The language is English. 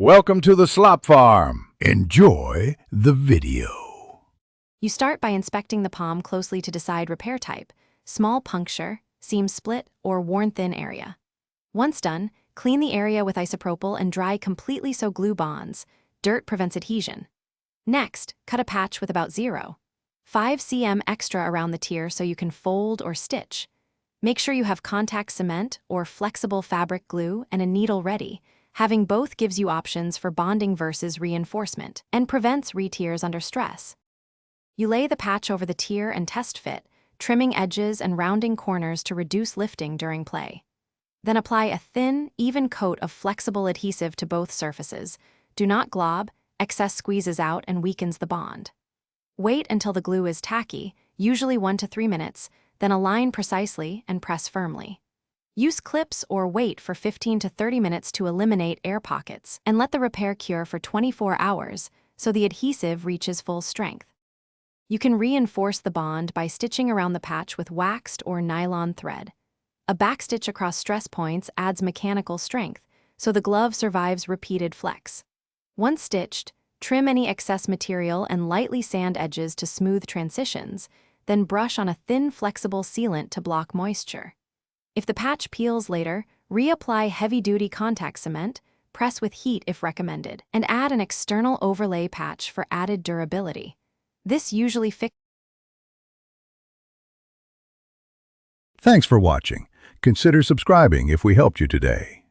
Welcome to the slop farm. Enjoy the video. You start by inspecting the palm closely to decide repair type: small puncture, seam split, or worn thin area. Once done, clean the area with isopropyl and dry completely so glue bonds. Dirt prevents adhesion. Next, cut a patch with about 0.5 cm extra around the tier so you can fold or stitch. Make sure you have contact cement or flexible fabric glue and a needle ready. Having both gives you options for bonding versus reinforcement and prevents re-tears under stress. You lay the patch over the tier and test fit, trimming edges and rounding corners to reduce lifting during play. Then apply a thin, even coat of flexible adhesive to both surfaces. Do not glob, excess squeezes out and weakens the bond. Wait until the glue is tacky, usually 1 to 3 minutes, then align precisely and press firmly. Use clips or wait for 15 to 30 minutes to eliminate air pockets and let the repair cure for 24 hours so the adhesive reaches full strength. You can reinforce the bond by stitching around the patch with waxed or nylon thread. A backstitch across stress points adds mechanical strength, so the glove survives repeated flex. Once stitched, trim any excess material and lightly sand edges to smooth transitions, then brush on a thin flexible sealant to block moisture. If the patch peels later, reapply heavy-duty contact cement, press with heat if recommended, and add an external overlay patch for added durability. This usually fixes. Thanks for watching. Consider subscribing if we helped you today.